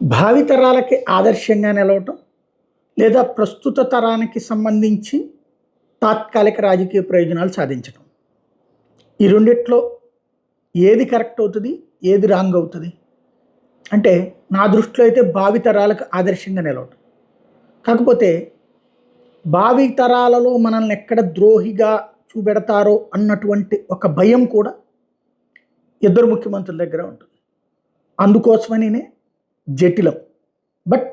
భావితరాలకి ఆదర్శంగా నిలవటం లేదా ప్రస్తుత తరానికి సంబంధించి తాత్కాలిక రాజకీయ ప్రయోజనాలు సాధించడం. ఈ రెండిట్లో ఏది కరెక్ట్ అవుతుంది, ఏది రాంగ్ అవుతుంది అంటే నా దృష్టిలో అయితే భావితరాలకు ఆదర్శంగా నిలవటం. కాకపోతే భావితరాలలో మనల్ని ఎక్కడ ద్రోహిగా చూపెడతారో అన్నటువంటి ఒక భయం కూడా ఇద్దరు ముఖ్యమంత్రుల దగ్గర ఉంటుంది. అందుకోసమనే జటిలం. బట్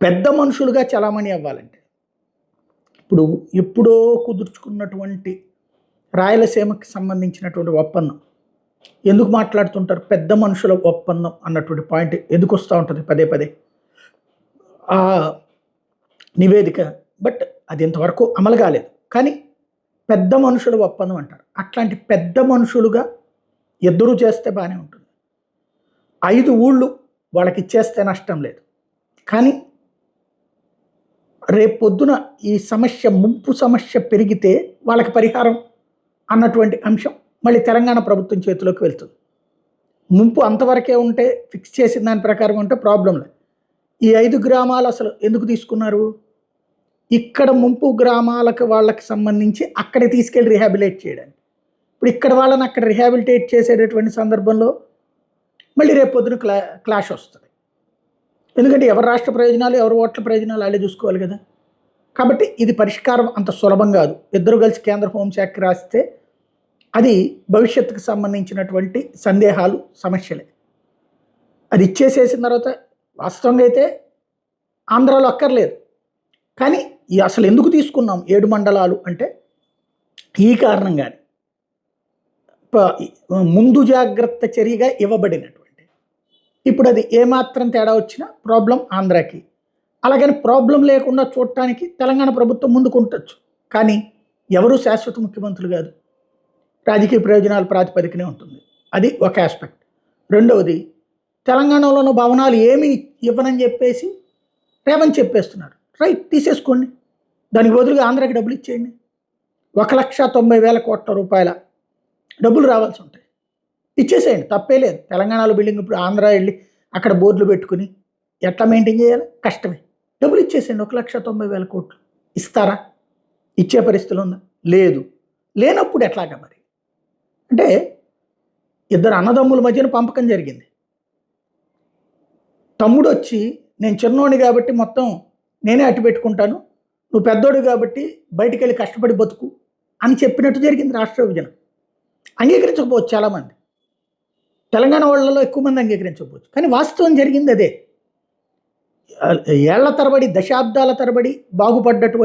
పెద్ద మనుషులుగా చలామణి అవ్వాలంటే ఇప్పుడు ఎప్పుడో కుదుర్చుకున్నటువంటి రాయలసీమకి సంబంధించినటువంటి ఒప్పందం ఎందుకు మాట్లాడుతుంటారు? పెద్ద మనుషుల ఒప్పందం అన్నటువంటి పాయింట్ ఎందుకు వస్తూ ఉంటుంది పదే పదే ఆ నివేదిక. బట్ అది ఇంతవరకు అమలు కాలేదు. కానీ పెద్ద మనుషుల ఒప్పందం అంటారు. అట్లాంటి పెద్ద మనుషులుగా ఇద్దరూ చేస్తే బాగానే ఉంటుంది. 5 ఊళ్ళు వాళ్ళకి ఇచ్చేస్తే నష్టం లేదు. కానీ రేపొద్దున ఈ సమస్య ముంపు సమస్య పెరిగితే వాళ్ళకి పరిహారం అన్నటువంటి అంశం మళ్ళీ తెలంగాణ ప్రభుత్వం చేతిలోకి వెళ్తుంది. ముంపు అంతవరకే ఉంటే ఫిక్స్ చేసిన దాని ప్రకారం ఉంటే ప్రాబ్లం లేదు. ఈ 5 గ్రామాలు అసలు ఎందుకు తీసుకున్నారు? ఇక్కడ ముంపు గ్రామాలకు వాళ్ళకి సంబంధించి అక్కడే తీసుకెళ్ళి రిహాబిలిటేట్ చేయడానికి. ఇప్పుడు ఇక్కడ వాళ్ళని అక్కడ రిహాబిలిటేట్ చేసేటటువంటి సందర్భంలో మళ్ళీ రేపు పొద్దున క్లాష్ వస్తుంది. ఎందుకంటే ఎవరి రాష్ట్ర ప్రయోజనాలు, ఎవరి ఓట్ల ప్రయోజనాలు వాళ్ళే చూసుకోవాలి కదా. కాబట్టి ఇది పరిష్కారం అంత సులభం కాదు. ఇద్దరు కలిసి కేంద్ర హోంశాఖకి రాస్తే అది భవిష్యత్తుకు సంబంధించినటువంటి సందేహాలు, సమస్యలే. అది ఇచ్చేసేసిన తర్వాత వాస్తవంగా అయితే ఆంధ్రాలో అక్కర్లేదు. కానీ అసలు ఎందుకు తీసుకున్నాం 7 మండలాలు అంటే ఈ కారణంగానే ముందు జాగ్రత్త చర్యగా ఇవ్వబడినటువంటి. ఇప్పుడు అది ఏమాత్రం తేడా వచ్చినా ప్రాబ్లం ఆంధ్రాకి. అలాగని ప్రాబ్లం లేకుండా చూడటానికి తెలంగాణ ప్రభుత్వం ముందుకు ఉండొచ్చు. కానీ ఎవరు శాశ్వత ముఖ్యమంత్రులు కాదు. రాజకీయ ప్రయోజనాల ప్రాతిపదికనే ఉంటుంది. అది ఒక ఆస్పెక్ట్. రెండవది, తెలంగాణలోని భవనాలు ఏమి ఇవ్వనని చెప్పేసి రేవంత్ చెప్పేస్తున్నారు. రైట్, తీసేసుకోండి. దానికి బదులుగా ఆంధ్రాకి డబ్బులు ఇచ్చేయండి. 1,90,000 కోట్ల రూపాయల డబ్బులు రావాల్సి ఉంటాయి. ఇచ్చేసేయండి, తప్పే లేదు. తెలంగాణలో బిల్డింగ్ ఇప్పుడు ఆంధ్ర వెళ్ళి అక్కడ బోర్డులు పెట్టుకుని ఎట్లా మెయింటైన్ చేయాలి? కష్టమే. డబ్బులు ఇచ్చేసేయండి. 1,90,000 కోట్లు ఇస్తారా? ఇచ్చే పరిస్థితులు ఉందా? లేదు. లేనప్పుడు ఎట్లాగా మరి? అంటే ఇద్దరు అన్నదమ్ముల మధ్యన పంపకం జరిగింది. తమ్ముడు వచ్చి నేను చిన్నోడిని కాబట్టి మొత్తం నేనే అట్టు పెట్టుకుంటాను, నువ్వు పెద్దోడు కాబట్టి బయటికి వెళ్ళి కష్టపడి బతుకు అని చెప్పినట్టు జరిగింది రాష్ట్ర విభజన. అంగీకరించకపోవచ్చు చాలామంది, తెలంగాణ వాళ్ళలో ఎక్కువ మంది అంగీకరించకపోవచ్చు. కానీ వాస్తవం జరిగింది అదే. ఏళ్ల తరబడి, దశాబ్దాల తరబడి బాగుపడ్డటువంటి